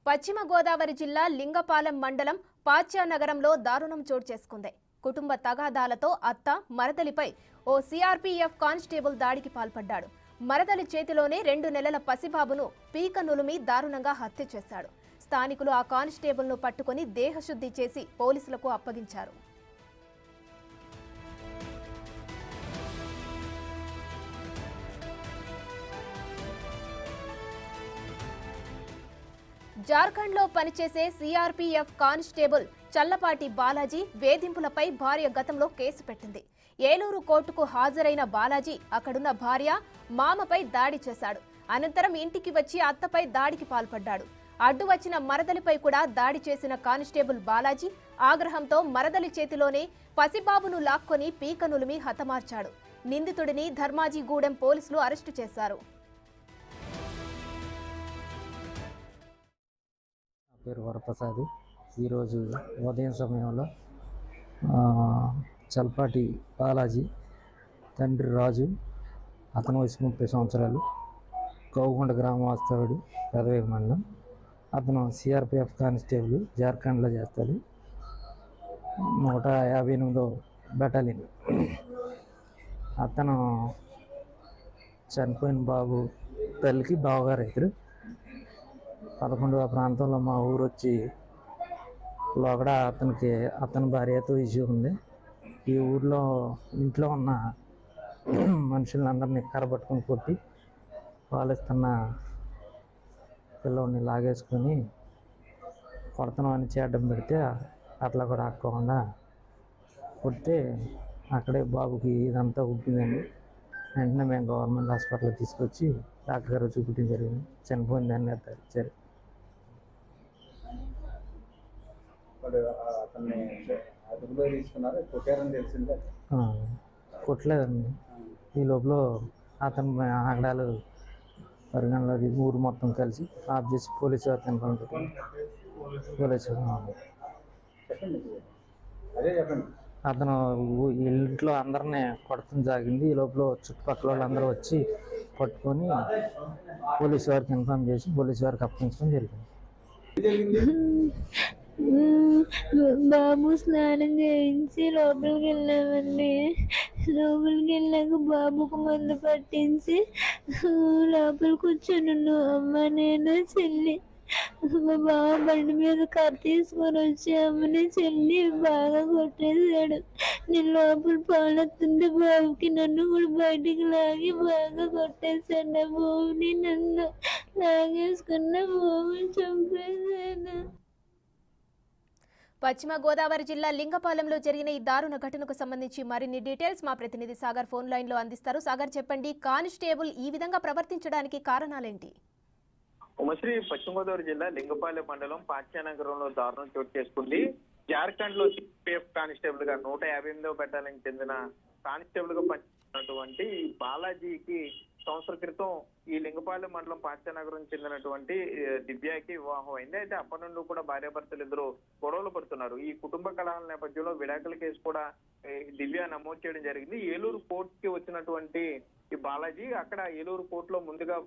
పశ్చిమ గోదావరి జిల్లా లింగపాలెం మండలం పాచ్యానగరంలో దారుణం చోటు చేసుకుంది. కుటుంబ తగాదాలతో అత్త మరదలిపై ఓ సిఆర్పీఎఫ్ కానిస్టేబుల్ దాడికి పాల్పడ్డాడు. మరదలి చేతిలోనే 2 నెలల పసిబాబును పీక నులిమి దారుణంగా హత్య చేశాడు. స్థానికులు ఆ కానిస్టేబుల్ను పట్టుకుని దేహశుద్ధి చేసి పోలీసులకు అప్పగించారు. జార్ఖండ్లో పనిచేసే సిఆర్పీఎఫ్ కానిస్టేబుల్ చల్లపాటి బాలాజీ వేధింపులపై భార్య గతంలో కేసు పెట్టింది. ఏలూరు కోర్టుకు హాజరైన బాలాజీ అక్కడున్న భార్య మామపై దాడి చేశాడు. అనంతరం ఇంటికి వచ్చి అత్తపై దాడికి పాల్పడ్డాడు. అడ్డు వచ్చిన మరదలిపై కూడా దాడి చేసిన కానిస్టేబుల్ బాలాజీ ఆగ్రహంతో మరదలి చేతిలోనే పసిబాబును లాక్కొని పీక నులిమి హతమార్చాడు. నిందితుడిని ధర్మాజిగూడెం పోలీసులు అరెస్టు చేశారు. పేరు వరప్రసాద్. ఈరోజు ఉదయం సమయంలో చల్పాటి బాలాజీ తండ్రి రాజు, అతను వయసు 30 సంవత్సరాలు, కౌగుండ గ్రామ వాస్తవుడు, పెదవేగ మండలం. అతను సిఆర్పిఎఫ్ కానిస్టేబుల్, జార్ఖండ్లో చేస్తాడు. 158వ బెటాలియన్. అతను చనిపోయిన బాబు తల్లికి బావగారు అవుతారు. 11వ ప్రాంతంలో మా ఊరు వచ్చి లోగడ అతని భార్యతో ఇష్యూ ఉంది. ఈ ఊర్లో ఇంట్లో ఉన్న మనుషులందరినీ కర్రబట్టుకొని కొట్టి పాలిస్తున్న పిల్లల్ని లాగేసుకొని కొడతనమని చేయడం పెడితే అట్లా కూడా ఆక్కోకుండా కొడితే అక్కడే బాబుకి ఇదంతా ఉబ్బిందండి. వెంటనే మేము గవర్నమెంట్ హాస్పిటల్కి తీసుకొచ్చి డాక్టర్ గారు చూపించడం జరిగింది. చనిపోయిందని నిర్ధారించారు. కొట్టలేదండి. ఈ లోపల అతను ఆగడాలు పరిగణలోకి ఊరు మొత్తం కలిసి ఆఫ్ చేసి పోలీసు వారికి ఇన్ఫార్మ్ చేశారు. పోలీసు అతను ఇంట్లో అందరినీ కొడతాం జరిగింది. ఈ లోపల చుట్టుపక్కల వాళ్ళందరూ వచ్చి పట్టుకొని పోలీసు వారికి ఇన్ఫార్మ్ చేసి పోలీసు వారికి అప్పగించడం జరిగింది. బాబు స్నానం చేయించి లోపలికి వెళ్ళామండి. లోపలికి వెళ్ళాక బాబుకు మందు పట్టించి లోపల కూర్చొని అమ్మ, నేను, చెల్లి. మా బావ బండి మీద కర్ర తీసుకొని వచ్చి అమ్మని, చెల్లి బాగా కొట్టేశాడు. నేను లోపల పాలెత్తుంటే బాబుకి నన్ను కూడా బయటికి లాగి బాగా కొట్టేశాడు. ఆ బాబుని నన్ను లాగేసుకున్న బాబుని చంపేశాను. పశ్చిమ గోదావరి జిల్లా లింగపాలెంలో జరిగిన ఈ దారుణ ఘటనకు సంబంధించి మరిన్ని డీటెయిల్స్ మా ప్రతినిధి సాగర్ ఫోన్ లైన్ లో అందిస్తారు. సాగర్, చెప్పండి, కానిస్టేబుల్ ఈ విధంగా ప్రవర్తించడానికి కారణాలేంటి? ఉమశ్రీ, పశ్చిమ గోదావరి జిల్లా లింగపాలెం మండలం పాచ్యానగరంలో దారుణం చోటు చేసుకుంది. జార్ఖండ్ లో సిపిఎఫ్ కానిస్టేబుల్ గా 158వ బెటాలియన్ చెందిన కానిస్టేబుల్ గా పనిచేస్తున్నటువంటి బాలాజీకి సంవత్సరం క్రితం ఈ లింగపాలెం మండలం పాచ్యానగరం చెందినటువంటి దివ్యాకి వివాహం అయింది. అయితే అప్పటి నుండి కూడా భార్యాభర్తలు ఇద్దరు గొడవలు పడుతున్నారు. ఈ కుటుంబ కలహాల నేపథ్యంలో విడాకుల కేసు కూడా దివ్య నమోదు చేయడం జరిగింది. ఏలూరు కోర్టుకి వచ్చినటువంటి ఈ బాలాజీ అక్కడ ఏలూరు కోర్టులో ముందుగా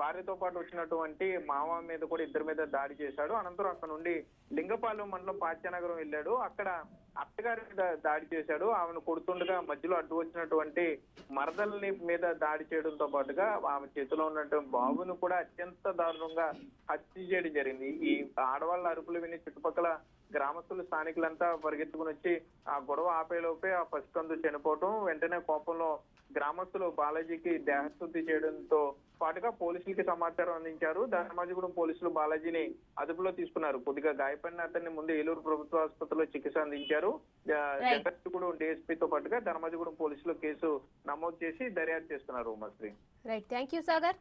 భార్యతో పాటు వచ్చినటువంటి మామ మీద కూడా ఇద్దరి మీద దాడి చేశాడు. అనంతరం అక్కడ నుండి లింగపాలెం మండలం పాచ్యానగరం వెళ్ళాడు. అక్కడ అత్తగారి మీద దాడి చేశాడు. ఆమెను కొడుతుండగా మధ్యలో అడ్డు వచ్చినటువంటి మరదల్ని మీద దాడి చేయడంతో పాటుగా ఆమె చేతిలో ఉన్నటువంటి బాబును కూడా అత్యంత దారుణంగా హత్య చేయడం జరిగింది. ఈ ఆడవాళ్ళ అరుపులు విని చుట్టుపక్కల గ్రామస్తులు, స్థానికులంతా పరిగెత్తుకుని వచ్చి ఆ గొడవ ఆపేలోపే ఆ పసికందు చనిపోవటం, వెంటనే కోపంలో గ్రామస్తులు బాలాజీకి దేహశుద్ధి చేయడంతో పాటుగా పోలీసులకి సమాచారం అందించారు. ధర్మాజిగూడెం పోలీసులు బాలాజీని అదుపులో తీసుకున్నారు. కొద్దిగా గాయపడిన అతన్ని ముందు ఏలూరు ప్రభుత్వ ఆసుపత్రిలో చికిత్స అందించారు. జగత్గూడెం డీఎస్పీతో పాటుగా ధర్మాజిగూడెం పోలీసులు కేసు నమోదు చేసి దర్యాప్తు చేస్తున్నారు. Umashree, right, thank you Sagar.